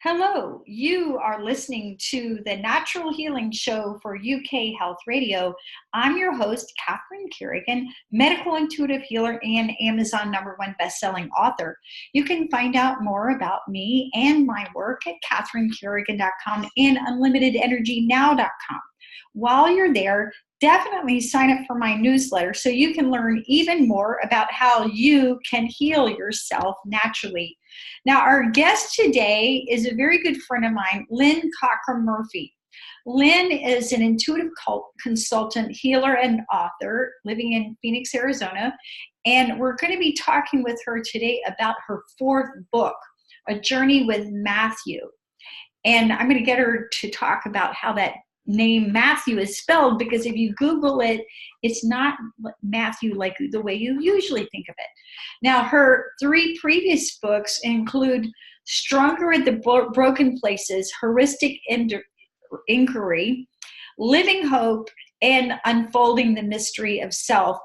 Hello, you are listening to the Natural Healing Show for UK Health Radio. I'm your host, Catherine Carrigan, medical intuitive healer and Amazon #1 best-selling author. You can find out more about me and my work at catherinecarrigan.com and unlimitedenergynow.com. While you're there, definitely sign up for my newsletter so you can learn even more about how you can heal yourself naturally. Now, our guest today is a very good friend of mine, Lynne Cockrum Murphy. Lynne is an intuitive consultant, healer, and author living in Phoenix, Arizona. And we're going to be talking with her today about her fourth book, A Journey with Matthew. And I'm going to get her to talk about how that name Matthew is spelled, because if you Google it, it's not Matthew like the way you usually think of it. Now, her 3 previous books include Stronger at the Broken Places, Heuristic Inquiry, Living Hope, and Unfolding the Mystery of Self.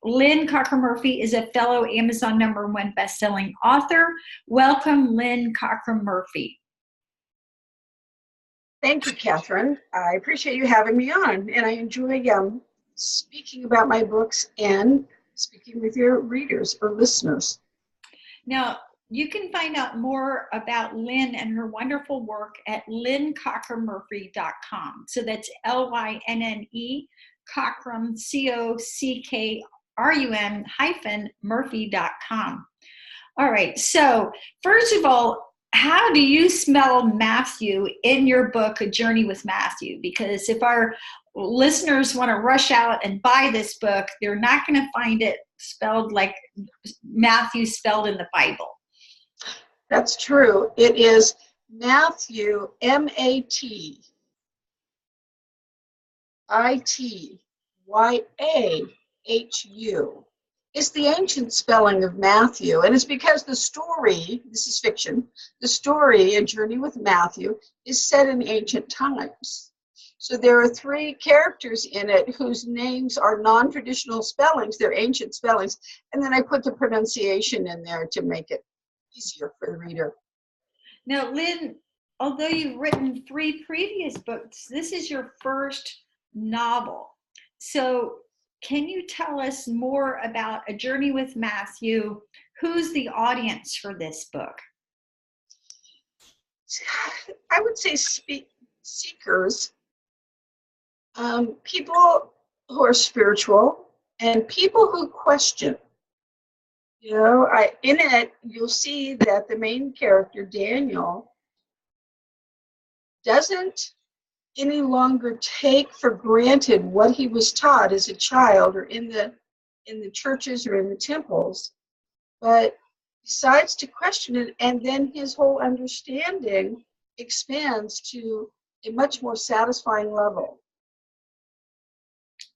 Lynne Cockrum Murphy is a fellow Amazon #1 best-selling author. Welcome, Lynne Cockrum Murphy. Thank you, Catherine. I appreciate you having me on, and I enjoy speaking about my books and speaking with your readers or listeners. Now, you can find out more about Lynne and her wonderful work at lynnecockrummurphy.com. So that's LYNNE, Cockrum, COCKRUM-Murphy.com. All right, so first of all, how do you spell Matthew in your book, A Journey with Matthew? Because if our listeners want to rush out and buy this book, they're not going to find it spelled like Matthew spelled in the Bible. That's true. It is Matthew, Matityahu. It's the ancient spelling of Matthew, and it's because the story, this is fiction, the story, A Journey with Matthew, is set in ancient times. So there are 3 characters in it whose names are non-traditional spellings, they're ancient spellings, and then I put the pronunciation in there to make it easier for the reader. Now, Lynne, although you've written 3 previous books, this is your first novel. So can you tell us more about A Journey with Matthew? Who's the audience for this book? I would say seekers, people who are spiritual, and people who question. You know, in it, you'll see that the main character, Daniel, doesn't any longer take for granted what he was taught as a child or in the churches or in the temples, but decides to question it, and then his whole understanding expands to a much more satisfying level.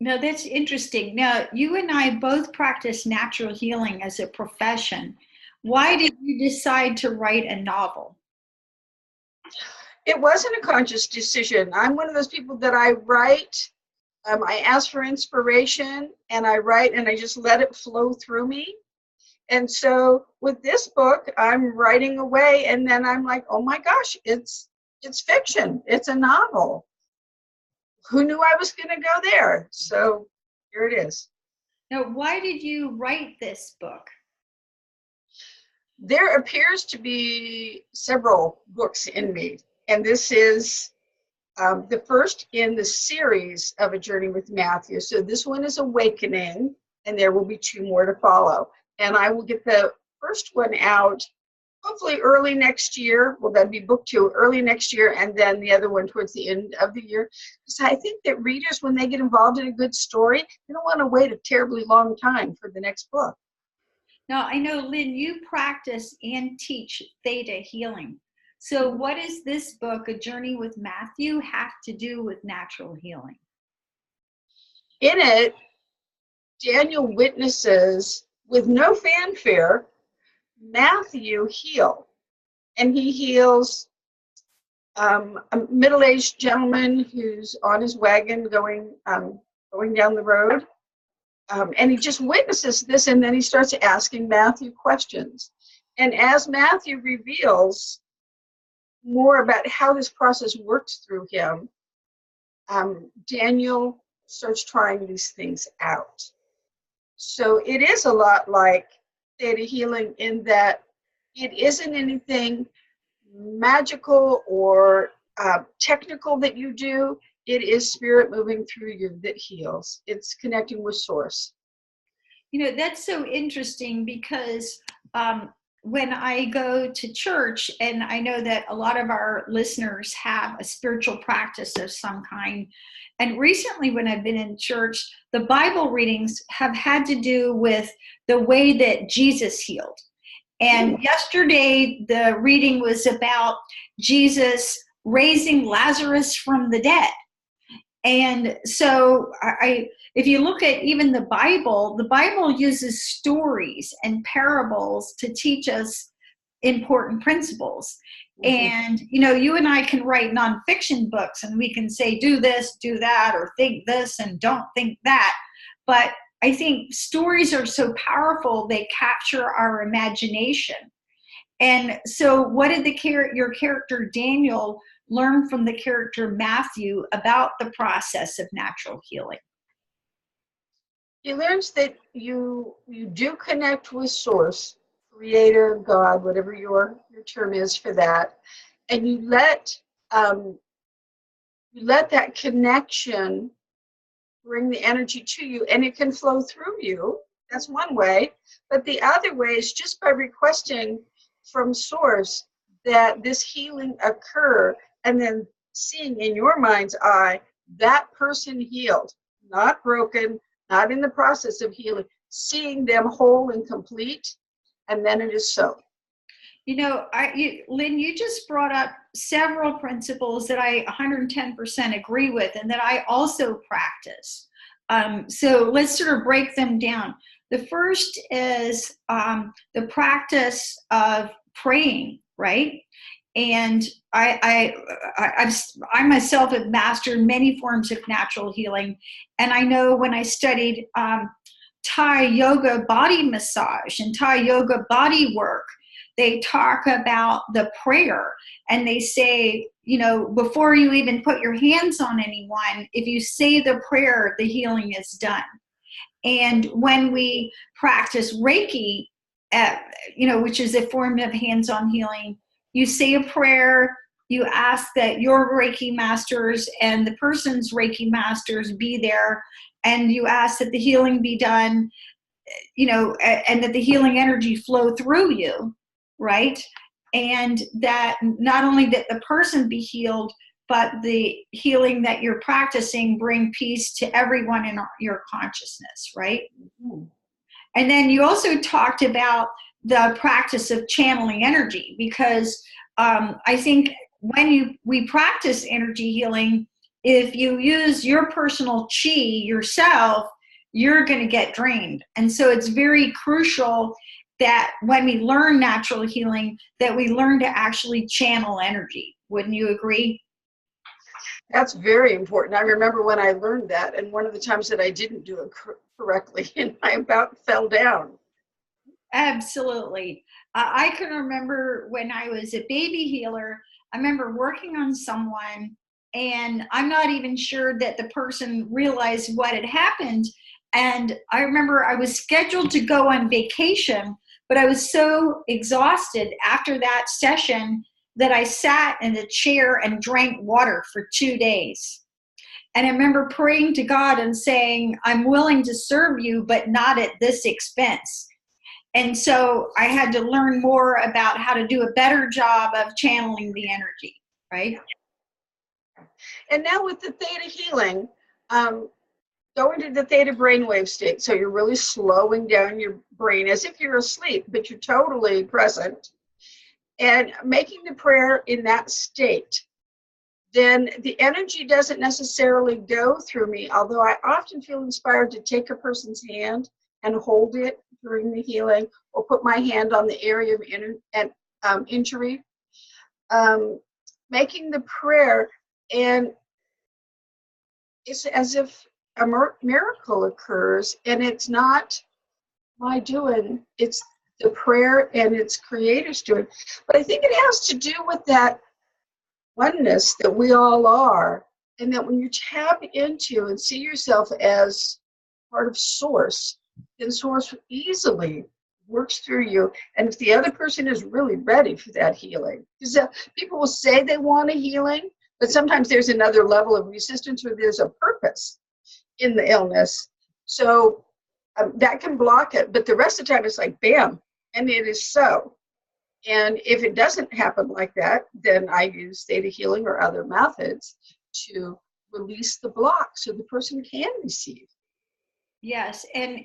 Now, that's interesting. Now, you and I both practice natural healing as a profession. Why did you decide to write a novel? It wasn't a conscious decision. I'm one of those people that I write, I ask for inspiration, and I write, and I just let it flow through me. And so with this book, I'm writing away, and then I'm like, oh my gosh, it's fiction. It's a novel. Who knew I was going to go there? So here it is. Now, why did you write this book? There appears to be several books in me. And this is the first in the series of A Journey with Matthew. So this one is Awakening, and there will be 2 more to follow. And I will get the first one out hopefully early next year. Well, that'd be book 2 early next year, and then the other one towards the end of the year. Because I think that readers, when they get involved in a good story, they don't want to wait a terribly long time for the next book. Now, I know, Lynne, you practice and teach theta healing. So what does this book, A Journey with Matthew, have to do with natural healing? In it, Daniel witnesses, with no fanfare, Matthew heal. And he heals a middle-aged gentleman who's on his wagon going down the road. And he just witnesses this, and then he starts asking Matthew questions. And as Matthew reveals more about how this process works through him, Daniel starts trying these things out. So it is a lot like theta healing in that it isn't anything magical or technical that you do. It is spirit moving through you that heals. It's connecting with source. You know, that's so interesting because when I go to church, and I know that a lot of our listeners have a spiritual practice of some kind, and recently when I've been in church, the Bible readings have had to do with the way that Jesus healed. And yesterday, the reading was about Jesus raising Lazarus from the dead. And so if you look at even the Bible uses stories and parables to teach us important principles. And, you know, you and I can write nonfiction books and we can say, do this, do that, or think this and don't think that. But I think stories are so powerful, they capture our imagination. And so what did your character Daniel learn from the character Matthew about the process of natural healing? He learns that you do connect with source, creator, God, whatever your term is for that, and you let that connection bring the energy to you, and it can flow through you. That's one way. But the other way is just by requesting from source that this healing occur, and then seeing in your mind's eye that person healed, not broken, not in the process of healing, seeing them whole and complete, and then it is so. You know, Lynne, you just brought up several principles that I 110% agree with and that I also practice. So let's sort of break them down. The first is the practice of praying, right? And I myself have mastered many forms of natural healing. And I know when I studied Thai yoga body massage and Thai yoga body work, they talk about the prayer and they say, you know, before you even put your hands on anyone, if you say the prayer, the healing is done. And when we practice Reiki, you know, which is a form of hands-on healing, you say a prayer, you ask that your Reiki masters and the person's Reiki masters be there, and you ask that the healing be done, you know, and that the healing energy flow through you, right? And that not only that the person be healed, but the healing that you're practicing bring peace to everyone in your consciousness, right? Mm-hmm. And then you also talked about the practice of channeling energy, because I think when we practice energy healing, if you use your personal chi yourself, you're going to get drained. And so it's very crucial that when we learn natural healing, that we learn to actually channel energy. Wouldn't you agree? That's very important. I remember when I learned that, and one of the times that I didn't do it correctly, and I about fell down. Absolutely. I can remember when I was a baby healer, I remember working on someone, and I'm not even sure that the person realized what had happened. And I remember I was scheduled to go on vacation, but I was so exhausted after that session that I sat in a chair and drank water for 2 days. And I remember praying to God and saying, I'm willing to serve you, but not at this expense. And so I had to learn more about how to do a better job of channeling the energy, right? And now with the theta healing, go into the theta brainwave state. So you're really slowing down your brain as if you're asleep, but you're totally present. And making the prayer in that state, then the energy doesn't necessarily go through me, although I often feel inspired to take a person's hand and hold it during the healing, or put my hand on the area of injury. Making the prayer, and it's as if a miracle occurs, and it's not my doing, it's the prayer and its creator's doing. But I think it has to do with that oneness that we all are, and that when you tap into and see yourself as part of source, then source easily works through you. And if the other person is really ready for that healing, because people will say they want a healing, but sometimes there's another level of resistance or there's a purpose in the illness. So that can block it. But the rest of the time it's like, bam, and it is so. And if it doesn't happen like that, then I use theta healing or other methods to release the block so the person can receive. Yes, and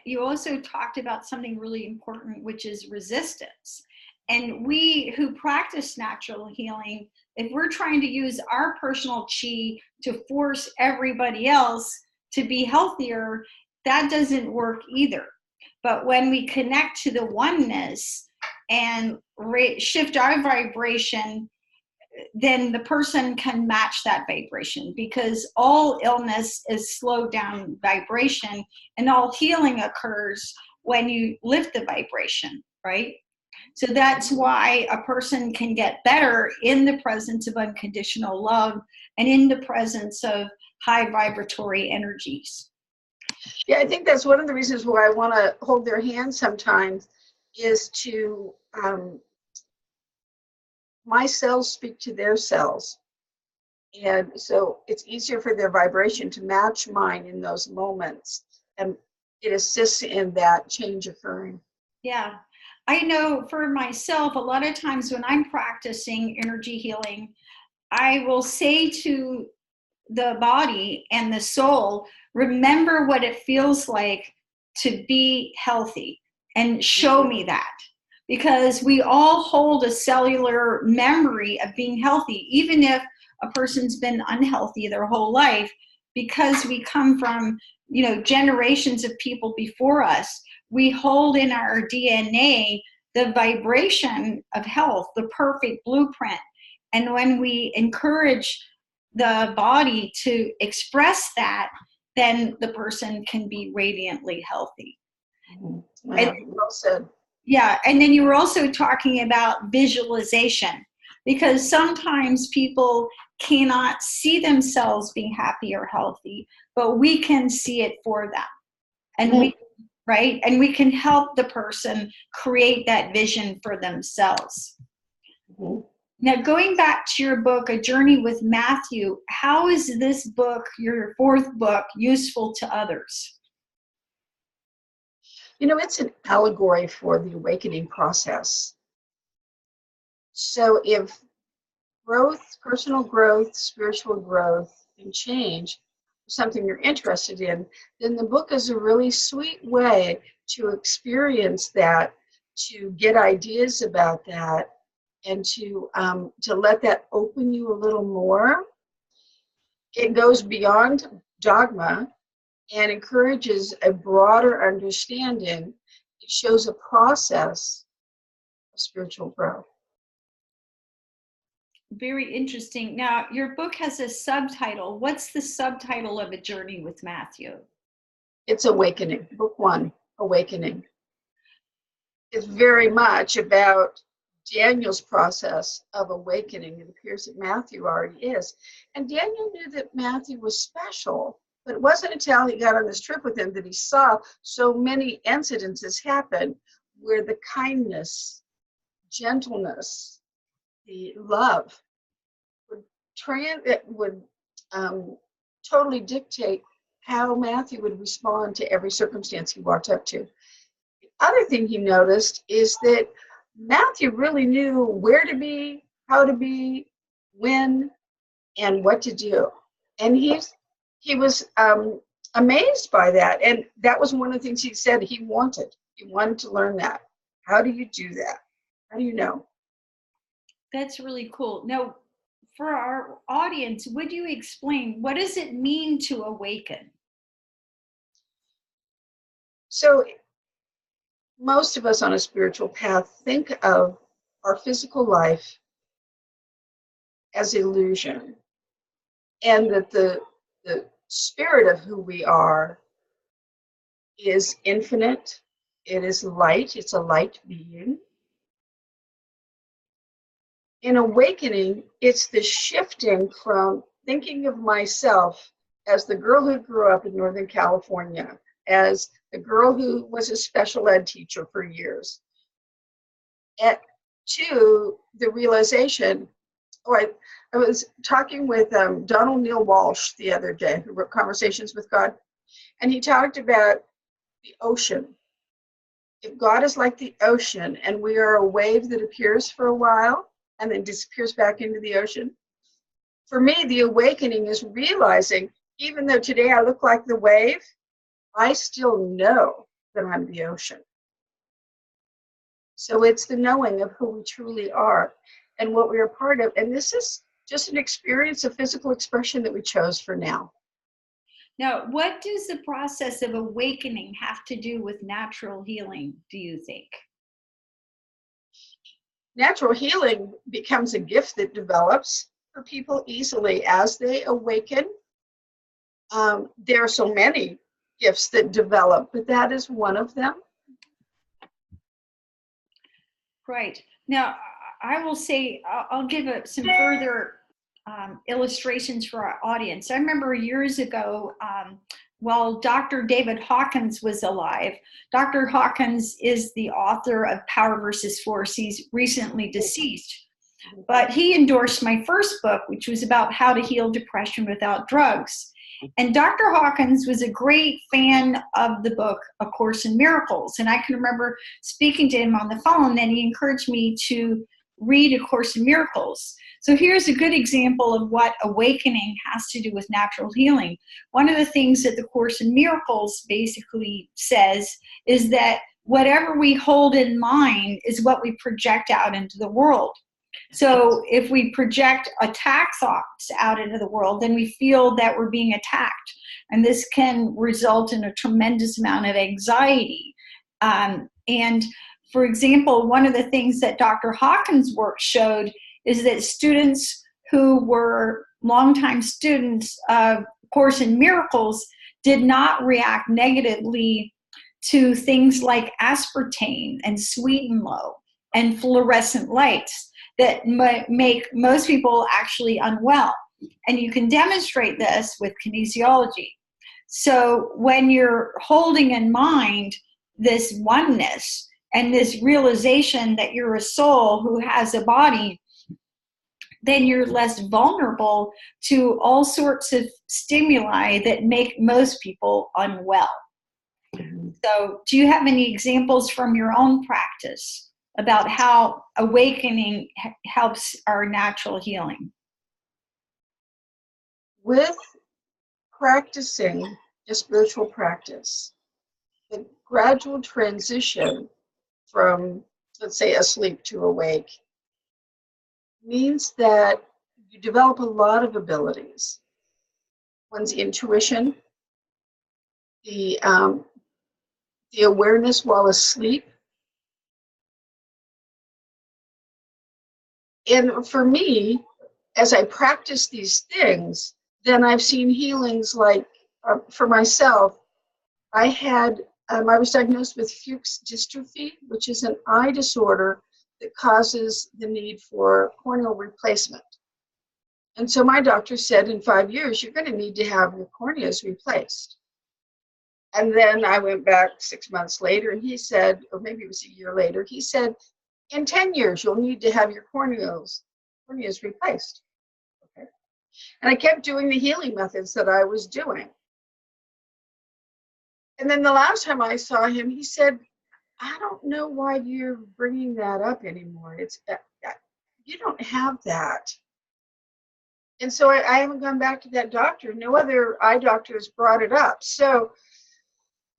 you also talked about something really important, which is resistance. And we who practice natural healing, if we're trying to use our personal chi to force everybody else to be healthier, that doesn't work either. But when we connect to the oneness and shift our vibration, then the person can match that vibration, because all illness is slowed down vibration, and all healing occurs when you lift the vibration, right? So that's why a person can get better in the presence of unconditional love and in the presence of high vibratory energies. Yeah, I think that's one of the reasons why I want to hold their hand sometimes, is to my cells speak to their cells. And so it's easier for their vibration to match mine in those moments. And it assists in that change occurring. Yeah. I know for myself, a lot of times when I'm practicing energy healing, I will say to the body and the soul, remember what it feels like to be healthy, and show me that. Because we all hold a cellular memory of being healthy, even if a person's been unhealthy their whole life, because we come from, generations of people before us. We hold in our DNA the vibration of health, the perfect blueprint. And when we encourage the body to express that, then the person can be radiantly healthy. Mm-hmm. And, well said. yeah, and then you were also talking about visualization, because sometimes people cannot see themselves being happy or healthy, but we can see it for them. And we, right? And we can help the person create that vision for themselves. Mm-hmm. Now, going back to your book, A Journey with Matthew, how is this book, your fourth book, useful to others? It's an allegory for the awakening process. So if growth, personal growth, spiritual growth, and change is something you're interested in, then the book is a really sweet way to experience that, to get ideas about that, and to let that open you a little more. It goes beyond dogma and encourages a broader understanding. It shows a process of spiritual growth. Very interesting. Now, your book has a subtitle. What's the subtitle of A Journey with Matthew? It's Awakening, book one, Awakening. It's very much about Daniel's process of awakening. It appears that Matthew already is. And Daniel knew that Matthew was special, but it wasn't until he got on this trip with him that he saw so many incidences happen where the kindness, gentleness, the love would totally dictate how Matthew would respond to every circumstance he walked up to. The other thing he noticed is that Matthew really knew where to be, how to be, when, and what to do. And he was amazed by that. And that was one of the things he said he wanted. He wanted to learn that. How do you do that? How do you know? That's really cool. Now, for our audience, would you explain, what does it mean to awaken? So most of us on a spiritual path think of our physical life as illusion, and that the spirit of who we are is infinite. It is light. It's a light being. In awakening, it's the shifting from thinking of myself as the girl who grew up in Northern California, as the girl who was a special ed teacher for years, and to the realization. Oh, I was talking with Donald Neil Walsh the other day, who wrote Conversations with God, and he talked about the ocean. If God is like the ocean and we are a wave that appears for a while and then disappears back into the ocean, for me, the awakening is realizing, even though today I look like the wave, I still know that I'm the ocean. So it's the knowing of who we truly are and what we are part of. And this is just an experience of physical expression that we chose for now. Now, what does the process of awakening have to do with natural healing, do you think? Natural healing becomes a gift that develops for people easily as they awaken. There are so many gifts that develop, but that is one of them. Right. Now, I will say, I'll give some further illustrations for our audience. I remember years ago, while Dr. David Hawkins was alive. Dr. Hawkins is the author of Power versus Force. He's recently deceased. But he endorsed my first book, which was about how to heal depression without drugs. And Dr. Hawkins was a great fan of the book, A Course in Miracles. And I can remember speaking to him on the phone, and he encouraged me to read A Course in Miracles. So here's a good example of what awakening has to do with natural healing. One of the things that the Course in Miracles basically says is that whatever we hold in mind is what we project out into the world. So if we project attack thoughts out into the world, then we feel that we're being attacked. And this can result in a tremendous amount of anxiety. And for example, one of the things that Dr. Hawkins' work showed is that students who were longtime students of Course in Miracles did not react negatively to things like aspartame and sweet and low and fluorescent lights that make most people actually unwell. And you can demonstrate this with kinesiology. So when you're holding in mind this oneness and this realization that you're a soul who has a body, then you're less vulnerable to all sorts of stimuli that make most people unwell. So do you have any examples from your own practice about how awakening helps our natural healing? With practicing a spiritual practice, the gradual transition from, let's say, asleep to awake means that you develop a lot of abilities. One's intuition, the awareness while asleep. And for me, as I practice these things, then I've seen healings like, for myself, I was diagnosed with Fuchs dystrophy, which is an eye disorder that causes the need for corneal replacement. And so my doctor said, in 5 years, you're going to need to have your corneas replaced. And then I went back 6 months later, and he said, or maybe it was a year later, he said, in 10 years, you'll need to have your corneas replaced. Okay. And I kept doing the healing methods that I was doing. And then the last time I saw him, he said, I don't know why you're bringing that up anymore. You don't have that. And so I haven't gone back to that doctor. No other eye doctor has brought it up. So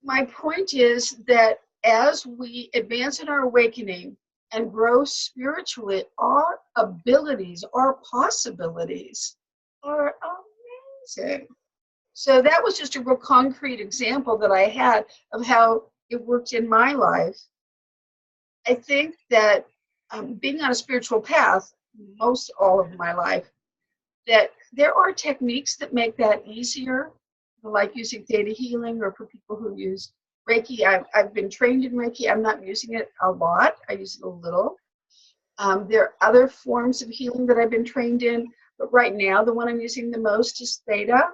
my point is that as we advance in our awakening and grow spiritually, our abilities, our possibilities are amazing. So that was just a real concrete example that I had of how it worked in my life. I think that being on a spiritual path, most all of my life, that there are techniques that make that easier, like using theta healing, or for people who use Reiki. I've been trained in Reiki. I'm not using it a lot. I use it a little. There are other forms of healing that I've been trained in, but right now the one I'm using the most is theta.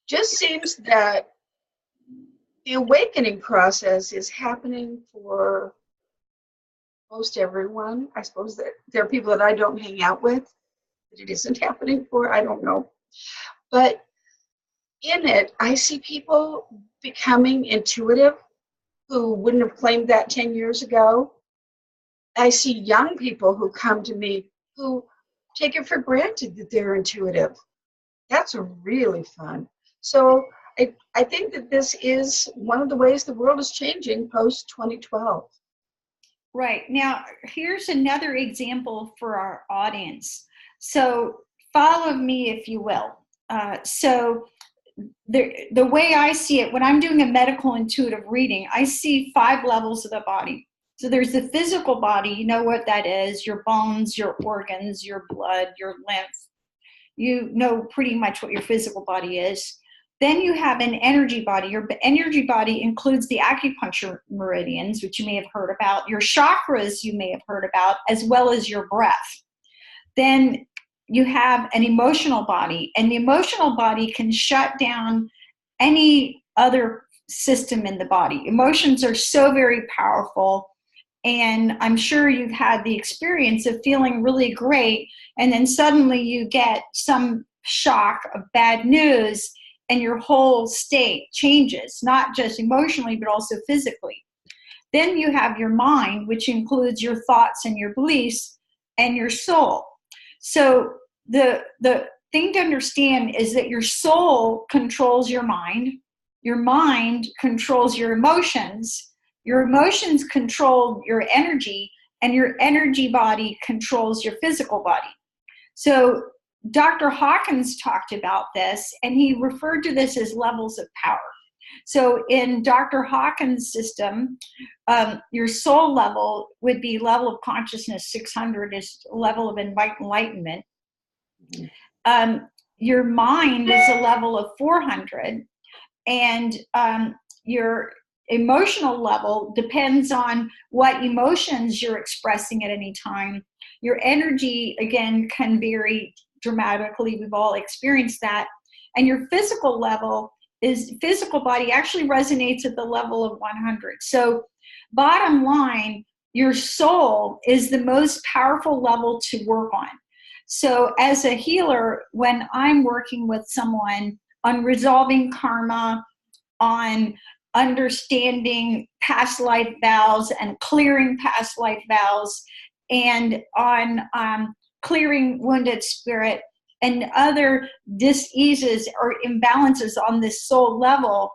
Just seems that the awakening process is happening for most everyone. I suppose that there are people that I don't hang out with that it isn't happening for. I don't know. But in it, I see people becoming intuitive who wouldn't have claimed that 10 years ago. I see young people who come to me who take it for granted that they're intuitive. That's really fun. So I think that this is one of the ways the world is changing post 2012. Right. Now, here's another example for our audience. So follow me, if you will. So the way I see it, when I'm doing a medical intuitive reading, I see 5 levels of the body. So there's the physical body, you know what that is, your bones, your organs, your blood, your lymph. You know pretty much what your physical body is. Then you have an energy body. Your energy body includes the acupuncture meridians, which you may have heard about, your chakras you may have heard about, as well as your breath. Then you have an emotional body, and the emotional body can shut down any other system in the body. Emotions are so very powerful, and I'm sure you've had the experience of feeling really great, and then suddenly you get some shock of bad news, and your whole state changes, not just emotionally, but also physically. Then you have your mind, which includes your thoughts and your beliefs, and your soul. So the thing to understand is that your soul controls your mind controls your emotions control your energy, and your energy body controls your physical body. So Dr. Hawkins talked about this, and he referred to this as levels of power. So in Dr. Hawkins' system, your soul level would be level of consciousness 600 is level of enlightenment. Your mind is a level of 400, and your emotional level depends on what emotions you're expressing at any time. Your energy, again, can vary dramatically. We've all experienced that. And your physical level physical body actually resonates at the level of 100. So bottom line, your soul is the most powerful level to work on. So as a healer, when I'm working with someone on resolving karma, on understanding past life vows and clearing past life vows, and on clearing wounded spirit and other dis-eases or imbalances on this soul level,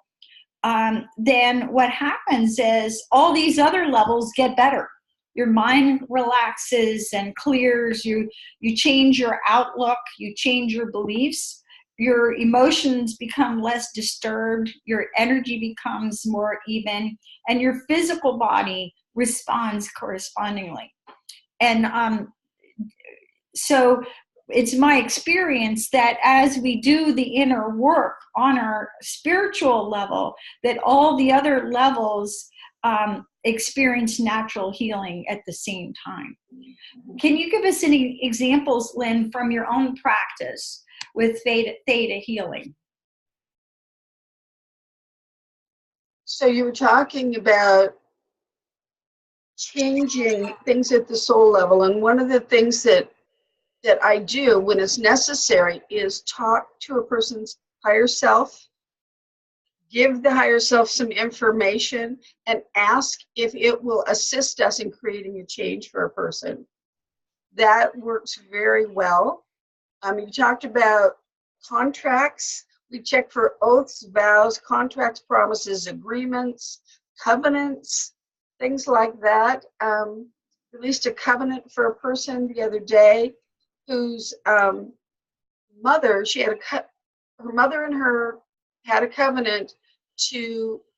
then what happens is all these other levels get better. Your mind relaxes and clears, you change your outlook, you change your beliefs, your emotions become less disturbed, your energy becomes more even, and your physical body responds correspondingly. And so it's my experience that as we do the inner work on our spiritual level, that all the other levels experience natural healing at the same time. Can you give us any examples, Lynne, from your own practice with theta healing? So you were talking about changing things at the soul level, and one of the things that I do when it's necessary is talk to a person's higher self, give the higher self some information, and ask if it will assist us in creating a change for a person. That works very well. You talked about contracts. We check for oaths, vows, contracts, promises, agreements, covenants, things like that. Released a covenant for a person the other day whose mother, her mother and her had a covenant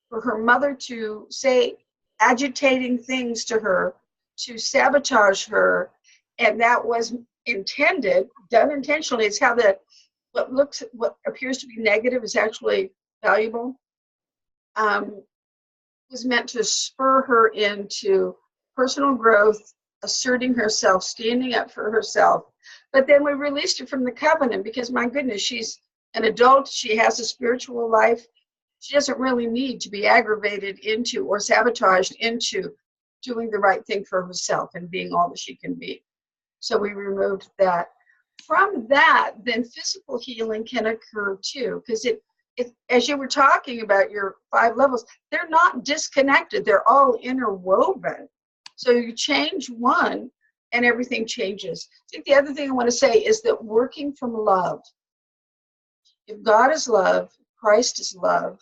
for her mother to say agitating things to her, to sabotage her, and that was done intentionally. It's how what appears to be negative is actually valuable. Was meant to spur her into personal growth, asserting herself, standing up for herself. But then we released her from the covenant because, my goodness, she's an adult. She has a spiritual life. She doesn't really need to be aggravated into or sabotaged into doing the right thing for herself and being all that she can be. So we removed that. From that, then physical healing can occur too, because it, as you were talking about your 5 levels, they're not disconnected. They're all interwoven. So you change one and everything changes. I think the other thing I want to say is that working from love. If God is love, Christ is love,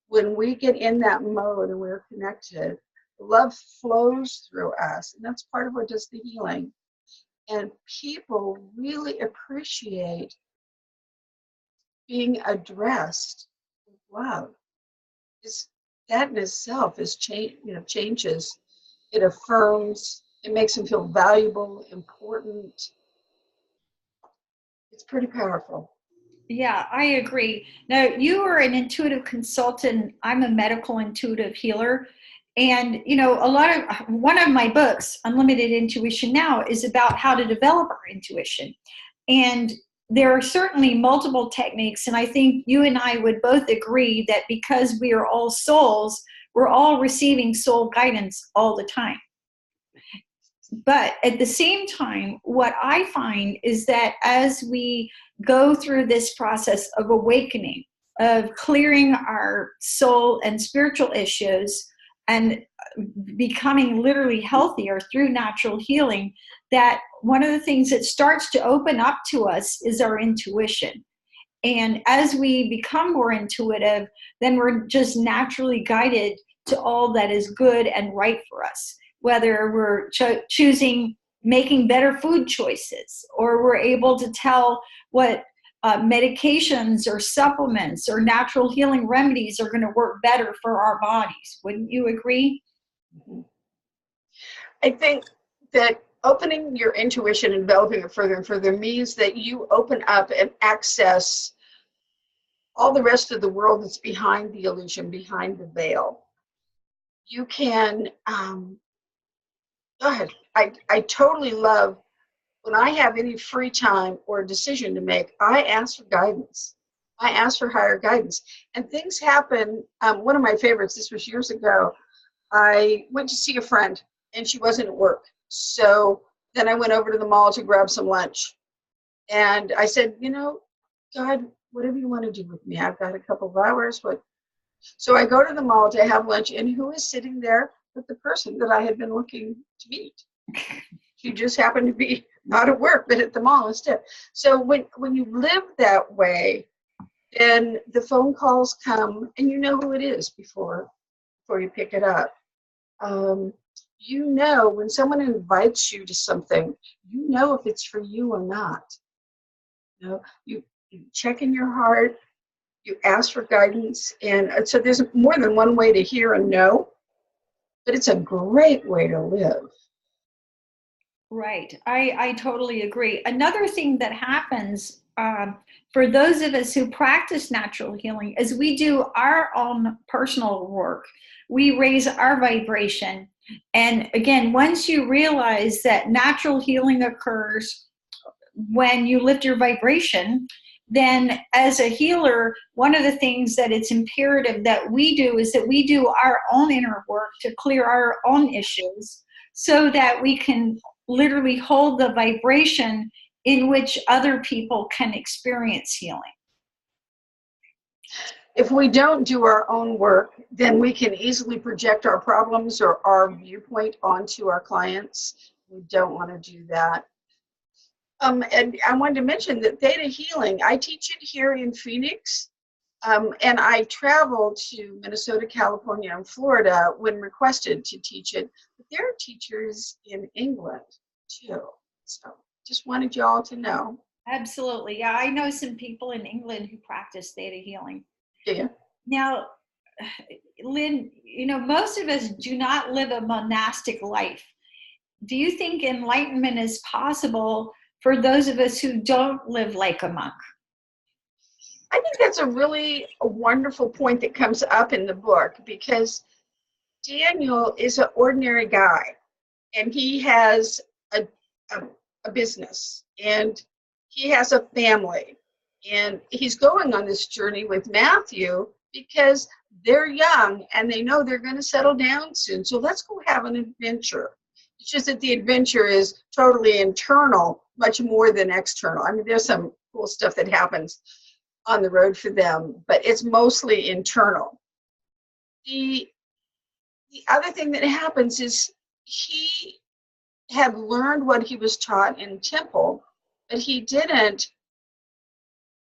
when we get in that mode and we're connected, love flows through us. And that's part of what does the healing. And people really appreciate being addressed with love. That in itself is changes. It affirms. It makes them feel valuable, important. It's pretty powerful. Yeah, I agree. Now, you are an intuitive consultant. I'm a medical intuitive healer. And, one of my books, Unlimited Intuition Now, is about how to develop our intuition. And there are certainly multiple techniques. And I think you and I would both agree that because we are all souls, we're all receiving soul guidance all the time. But at the same time, what I find is that as we go through this process of awakening, of clearing our soul and spiritual issues and becoming literally healthier through natural healing, that one of the things that starts to open up to us is our intuition. And as we become more intuitive, then we're just naturally guided to all that is good and right for us, whether we're choosing making better food choices, or we're able to tell what medications or supplements or natural healing remedies are going to work better for our bodies. Wouldn't you agree? I think that opening your intuition and developing it further and further means that you open up and access all the rest of the world that's behind the illusion, behind the veil. You can, go ahead. I totally love when I have any free time or a decision to make, I ask for guidance. I ask for higher guidance. And things happen. One of my favorites, this was years ago, I went to see a friend and she wasn't at work. So then I went over to the mall to grab some lunch. And I said, God, whatever you want to do with me, I've got a couple of hours. So I go to the mall to have lunch, and who is sitting there but the person that I had been looking to meet? She just happened to be not at work, but at the mall instead. So when you live that way, then the phone calls come, and you know who it is before you pick it up. When someone invites you to something, you know if it's for you or not. You check in your heart, you ask for guidance, and so there's more than one way to hear and know, but it's a great way to live. Right. I totally agree. Another thing that happens for those of us who practice natural healing is we do our own personal work. We raise our vibration. And again, once you realize that natural healing occurs when you lift your vibration, then as a healer, one of the things that it's imperative that we do is that we do our own inner work to clear our own issues so that we can literally hold the vibration in which other people can experience healing. If we don't do our own work, then we can easily project our problems or our viewpoint onto our clients. We don't want to do that. And I wanted to mention that Theta Healing, I teach it here in Phoenix, and I travel to Minnesota, California, and Florida when requested to teach it. But there are teachers in England too. So just wanted you all to know. Absolutely. Yeah, I know some people in England who practice Theta Healing. Yeah. Now, Lynne, most of us do not live a monastic life. Do you think enlightenment is possible for those of us who don't live like a monk? I think that's a wonderful point that comes up in the book, because Daniel is an ordinary guy. and he has a, a, a business, and he has a family, and he's going on this journey with Matthew because they're young and they know they're going to settle down soon. So let's go have an adventure. It's just that the adventure is totally internal, much more than external. I mean, there's some cool stuff that happens on the road for them, but it's mostly internal. The other thing that happens is he had learned what he was taught in temple, but he didn't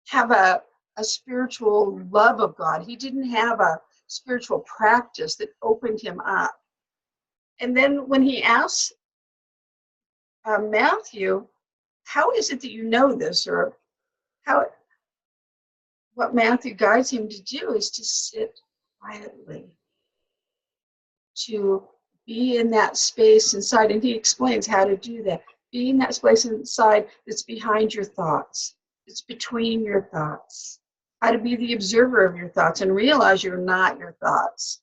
have a spiritual love of God. He didn't have a spiritual practice that opened him up. And then when he asks Matthew, how is it that you know this? Or what Matthew guides him to do is to sit quietly, to be in that space inside. And he explains how to do that. Be in that space inside that's behind your thoughts. It's between your thoughts. How to be the observer of your thoughts and realize you're not your thoughts.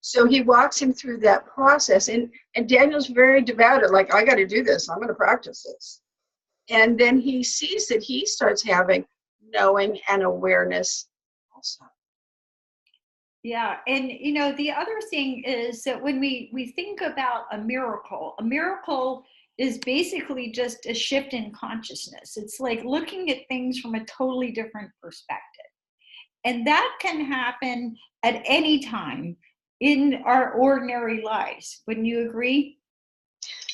So he walks him through that process. And Daniel's very devout, like, I got to do this. I'm going to practice this. And then he sees that he starts having knowing and awareness also. Yeah, and the other thing is that when we think about a miracle is basically just a shift in consciousness. It's like looking at things from a totally different perspective. And that can happen at any time in our ordinary lives. Wouldn't you agree?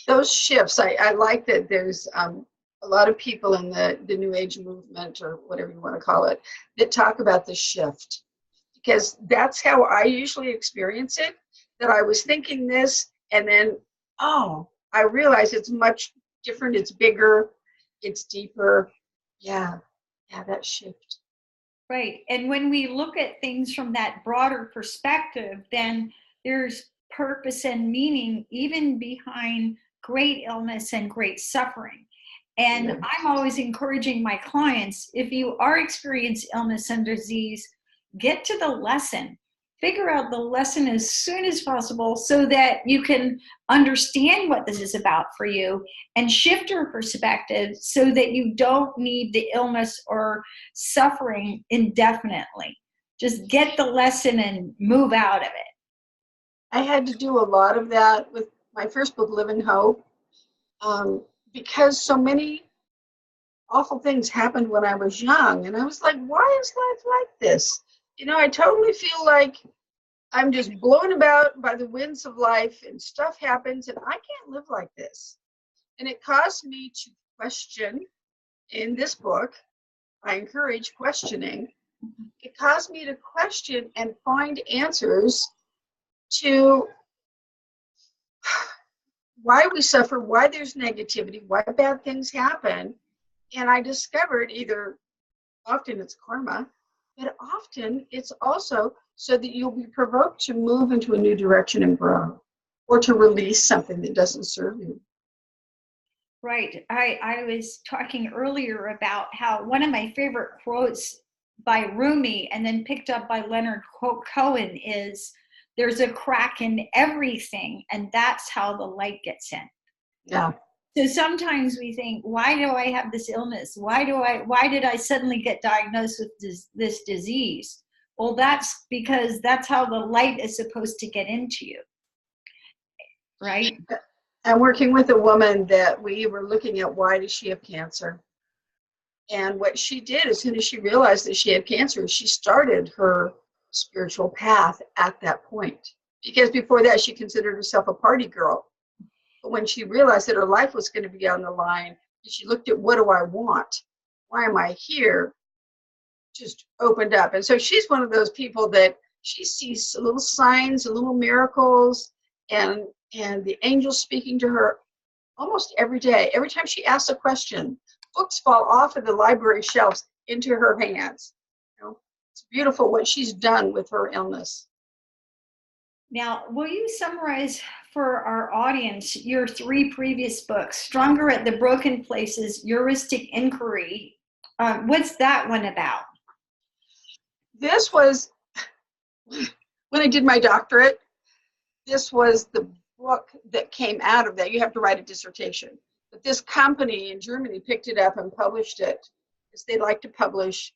Those shifts, I like that there's a lot of people in the New Age movement, or whatever you want to call it, that talk about the shift. Because that's how I usually experience it, that I was thinking this, and then, I realize it's much different, it's bigger, it's deeper. Yeah, that shift. Right. And when we look at things from that broader perspective, then there's purpose and meaning even behind great illness and great suffering. And I'm always encouraging my clients, if you are experiencing illness and disease, get to the lesson. Figure out the lesson as soon as possible so that you can understand what this is about for you and shift your perspective so that you don't need the illness or suffering indefinitely. Just get the lesson and move out of it. I had to do a lot of that with my first book, Live in Hope, because so many awful things happened when I was young. And I was like, why is life like this? I totally feel like I'm just blown about by the winds of life, and stuff happens, and I can't live like this. And it caused me to question. In this book, I encourage questioning. It caused me to question and find answers to why we suffer, why there's negativity, why bad things happen. And I discovered often it's karma, but often it's also so that you'll be provoked to move into a new direction and grow, or to release something that doesn't serve you. Right. I was talking earlier about how one of my favorite quotes by Rumi and then picked up by Leonard Cohen is, there's a crack in everything, and that's how the light gets in. Yeah. So sometimes we think, why do I have this illness? Why did I suddenly get diagnosed with this disease? Well, that's because that's how the light is supposed to get into you. Right? I'm working with a woman that we were looking at, why does she have cancer? And what she did, as soon as she realized that she had cancer, she started her spiritual path at that point. Because before that, she considered herself a party girl. But when she realized that her life was going to be on the line, she looked at, what do I want? Why am I here? Just opened up. And so she's one of those people that she sees little signs, little miracles, and the angels speaking to her almost every day. Every time she asks a question, books fall off of the library shelves into her hands. It's beautiful what she's done with her illness. Now, will you summarize for our audience your 3 previous books, Stronger at the Broken Places, Heuristic Inquiry? What's that one about? This was, when I did my doctorate, this was the book that came out of that. You have to write a dissertation. But this company in Germany picked it up and published it, because they like to publish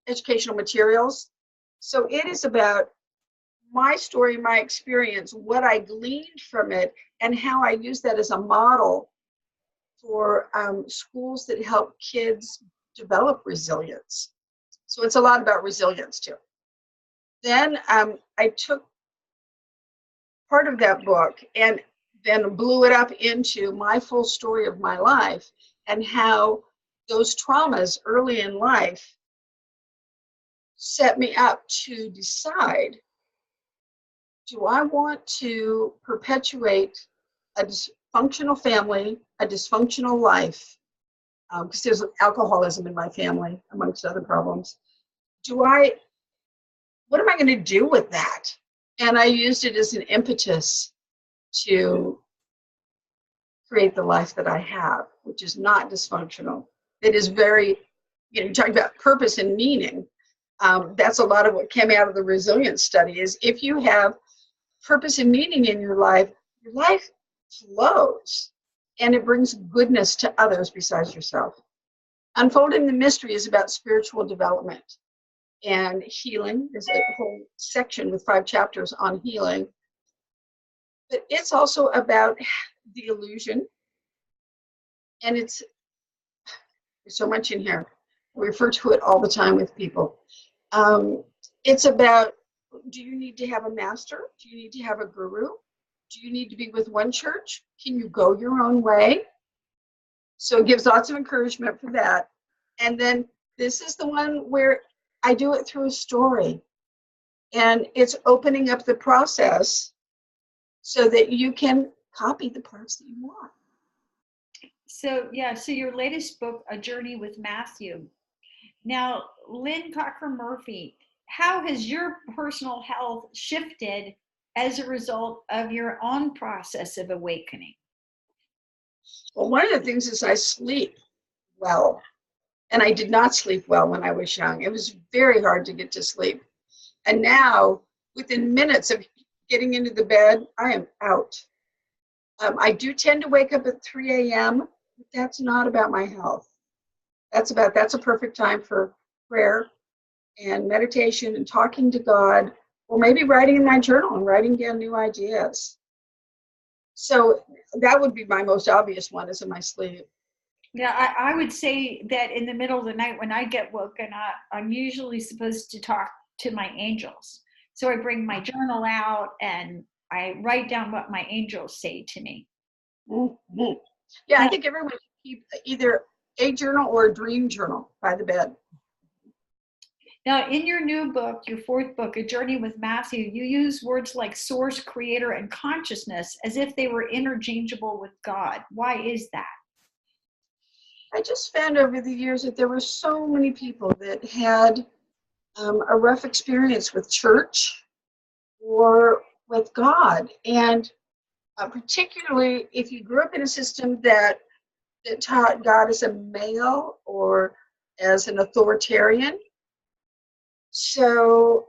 educational materials. So it is about my story, my experience, what I gleaned from it, and how I use that as a model for schools that help kids develop resilience. So it's a lot about resilience too. Then I took part of that book and then blew it up into my full story of my life, and how those traumas early in life set me up to decide, do I want to perpetuate a dysfunctional family, a dysfunctional life, because there's alcoholism in my family, amongst other problems. What am I going to do with that? And I used it as an impetus to create the life that I have, which is not dysfunctional. It is very, you talk about purpose and meaning. That's a lot of what came out of the resilience study, is if you have purpose and meaning in your life flows, and it brings goodness to others besides yourself. Unfolding the Mystery is about spiritual development and healing. There's a whole section with 5 chapters on healing. But it's also about the illusion. And there's so much in here. I refer to it all the time with people. It's about, do you need to have a master? Do you need to have a guru? Do you need to be with one church? Can you go your own way? So it gives lots of encouragement for that. And then this is the one where I do it through a story. And it's opening up the process so that you can copy the parts that you want. So your latest book, A Journey with Matthew. Now, Lynne Cockrum Murphy, how has your personal health shifted as a result of your own process of awakening? Well, one of the things is I sleep well. And I did not sleep well when I was young. It was very hard to get to sleep. And now, within minutes of getting into the bed, I am out. I do tend to wake up at 3 a.m., but that's not about my health. That's a perfect time for prayer and meditation and talking to God, or maybe writing in my journal and writing down new ideas. So that would be my most obvious one, is in my sleep. Yeah, I would say that in the middle of the night when I get woken up, I'm usually supposed to talk to my angels. So I bring my journal out and I write down what my angels say to me. Mm-hmm. Yeah, I think everyone should keep either a journal or a dream journal by the bed. Now, in your new book, your 4th book, A Journey with Matthew, you use words like source, creator, and consciousness as if they were interchangeable with God. Why is that? I just found over the years that there were so many people that had a rough experience with church or with God. And particularly if you grew up in a system that taught God as a male or as an authoritarian. So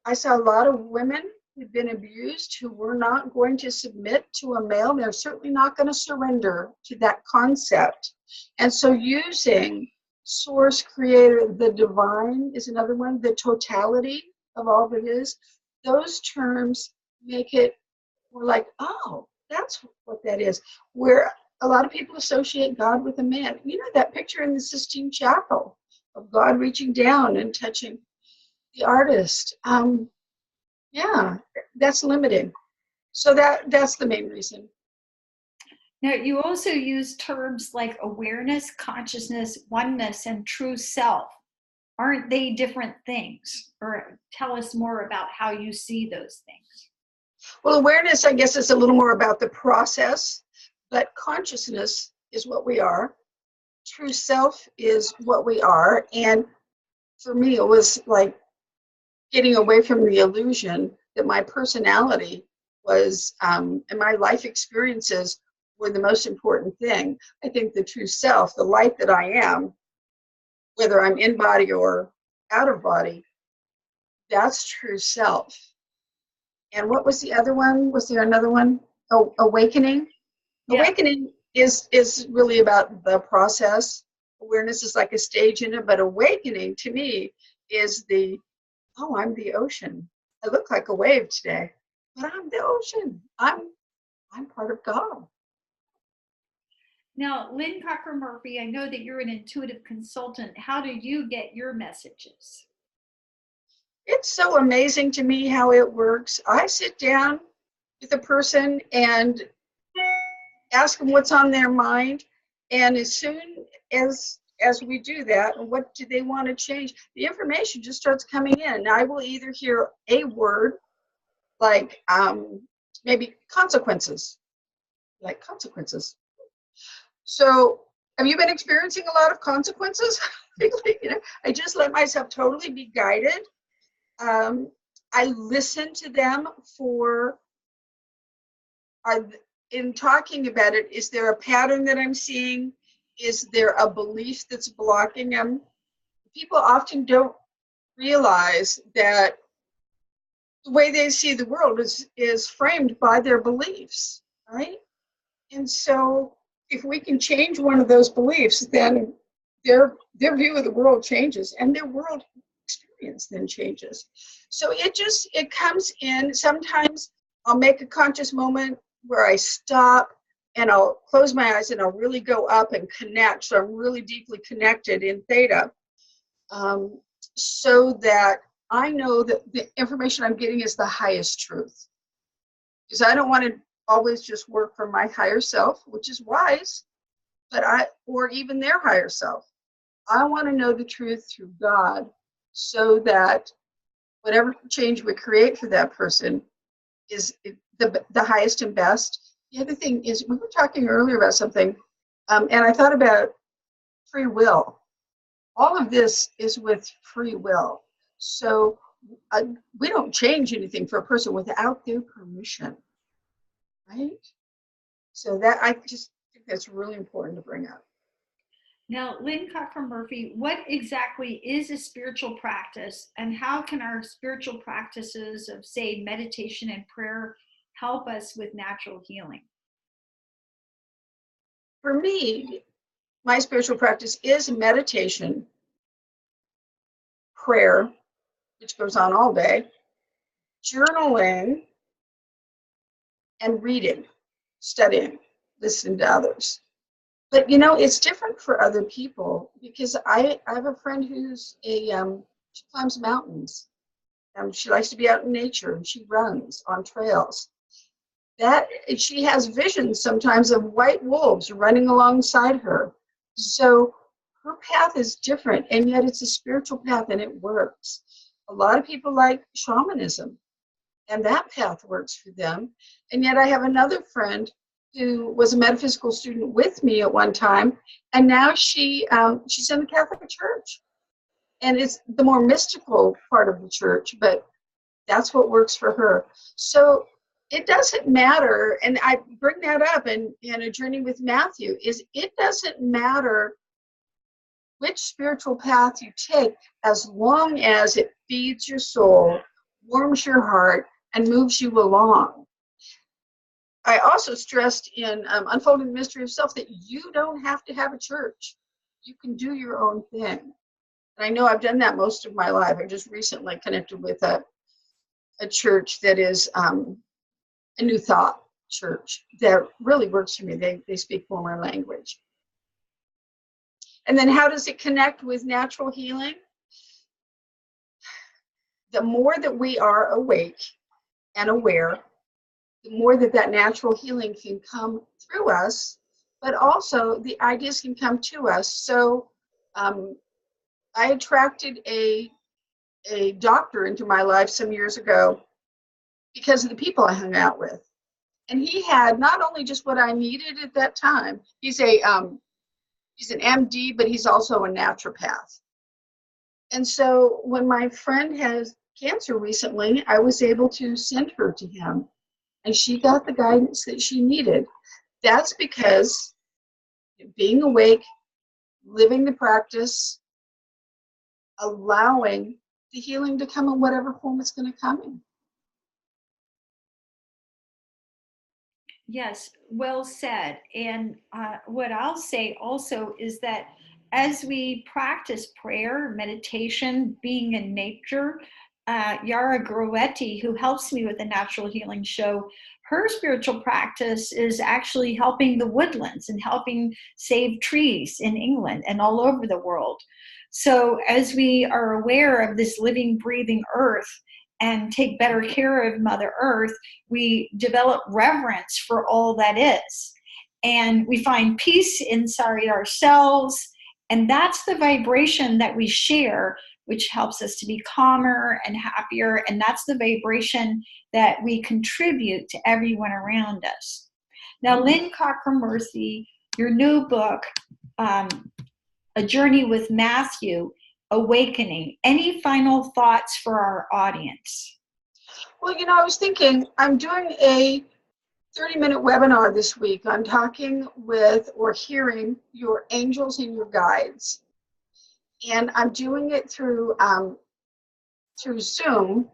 I saw a lot of women who'd been abused who were not going to submit to a male. They're certainly not going to surrender to that concept. And so using source, creator, the divine is another one, the totality of all that is. Those terms make it more like, oh, that's what that is. Where a lot of people associate God with a man. You know that picture in the Sistine Chapel of God reaching down and touching the artist. Yeah, that's limiting. So that's the main reason. Now, you also use terms like awareness, consciousness, oneness, and true self. Aren't they different things? Or tell us more about how you see those things. Well, awareness, I guess, is a little more about the process, but consciousness is what we are. True self is what we are. And for me, it was like getting away from the illusion that my personality was, and my life experiences were the most important thing. I think the true self, the light that I am, whether I'm in body or out of body, that's true self. And what was the other one? Was there another one? Oh, awakening. Yeah. Awakening is really about the process. Awareness is like a stage in it, but awakening to me is oh, I'm the ocean. I look like a wave today, but I'm the ocean. I'm part of God. Now, Lynne Cockrum Murphy, I know that you're an intuitive consultant. How do you get your messages? It's so amazing to me how it works. I sit down with a person and ask them what's on their mind, and as soon as we do that, what do they want to change, the information just starts coming in. I will either hear a word like maybe consequences, like consequences. So have you been experiencing a lot of consequences? I just let myself totally be guided. I listen to them for, in talking about it, is there a pattern that I'm seeing? Is there a belief that's blocking them? People often don't realize that the way they see the world is framed by their beliefs, right? And so if we can change one of those beliefs, then their view of the world changes and their world experience then changes. So it comes in. Sometimes I'll make a conscious moment where I stop and I'll close my eyes and I'll really go up and connect. So I'm really deeply connected in theta, so that I know that the information I'm getting is the highest truth. Because I don't want to always just work for my higher self, which is wise, or even their higher self. I want to know the truth through God, so that whatever change we create for that person is the highest and best. The other thing is, we were talking earlier about something, and I thought about free will. All of this is with free will. So we don't change anything for a person without their permission, right? So that, I just think that's really important to bring up. Now, Lynne Cockrum Murphy, what exactly is a spiritual practice, and how can our spiritual practices of, say, meditation and prayer help us with natural healing? For me, my spiritual practice is meditation, prayer, which goes on all day, journaling, and reading, studying, listening to others. But it's different for other people, because I have a friend who's she climbs mountains. She likes to be out in nature, and she runs on trails. That she has visions sometimes of white wolves running alongside her. So her path is different, and yet it's a spiritual path, and it works. A lot of people like shamanism, and that path works for them. And yet I have another friend who was a metaphysical student with me at one time, and now she's in the Catholic Church. And it's the more mystical part of the church, but that's what works for her. So it doesn't matter, and I bring that up in A Journey with Matthew, is it doesn't matter which spiritual path you take, as long as it feeds your soul, warms your heart, and moves you along. I also stressed in Unfolding the Mystery of Self that you don't have to have a church. You can do your own thing. And I know I've done that most of my life. I just recently connected with a church that is a New Thought church that really works for me. They speak former language. And then how does it connect with natural healing? The more that we are awake and aware, the more that natural healing can come through us, but also the ideas can come to us. So I attracted a doctor into my life some years ago because of the people I hung out with. And he had not only just what I needed at that time. He's an MD, but he's also a naturopath. And so when my friend has cancer recently, I was able to send her to him, and she got the guidance that she needed. That's because being awake, living the practice, allowing the healing to come in whatever form it's going to come in. Yes, well said. And what I'll say also is that as we practice prayer, meditation, being in nature, Yara Groetti, who helps me with the Natural Healing Show, her spiritual practice is actually helping the woodlands and helping save trees in England and all over the world. So as we are aware of this living, breathing earth and take better care of Mother Earth, we develop reverence for all that is. And we find peace inside ourselves. And that's the vibration that we share, which helps us to be calmer and happier. And that's the vibration that we contribute to everyone around us. Now, Lynne Cockrum Murphy, your new book, um, A Journey with Matthew, Awakening. Any final thoughts for our audience? Well, I was thinking I'm doing a 30-minute webinar this week on talking with or hearing your angels and your guides. And I'm doing it through Zoom.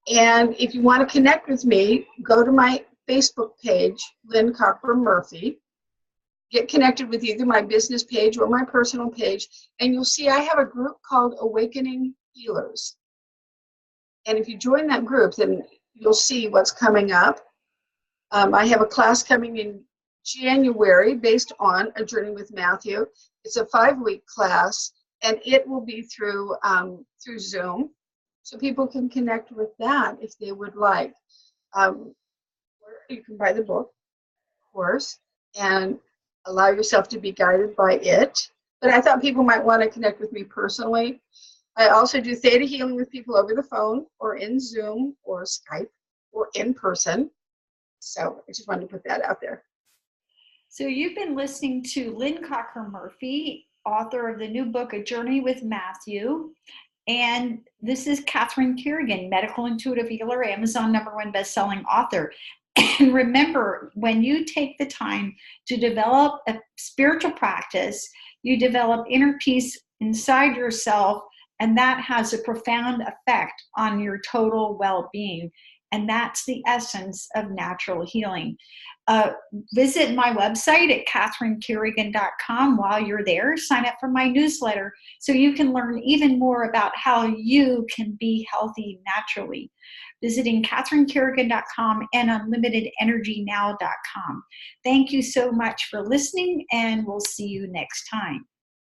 And if you want to connect with me, go to my Facebook page, Lynne Cockrum Murphy. Get connected with either my business page or my personal page, and you'll see I have a group called Awakening Healers. And if you join that group, then you'll see what's coming up. I have a class coming in January based on A Journey with Matthew. It's a 5-week class, and it will be through Zoom, so people can connect with that if they would like. You can buy the book, of course, and allow yourself to be guided by it. But I thought people might want to connect with me personally. I also do theta healing with people over the phone or in Zoom or Skype or in person. So I just wanted to put that out there. So you've been listening to Lynne Cockrum Murphy, author of the new book, A Journey with Matthew. And this is Catherine Carrigan, medical intuitive healer, Amazon #1 best-selling author. And remember, when you take the time to develop a spiritual practice, you develop inner peace inside yourself, and that has a profound effect on your total well-being. And that's the essence of natural healing. Visit my website at catherinecarrigan.com while you're there. Sign up for my newsletter so you can learn even more about how you can be healthy naturally. Visiting catherinecarrigan.com and unlimitedenergynow.com. Thank you so much for listening, and we'll see you next time.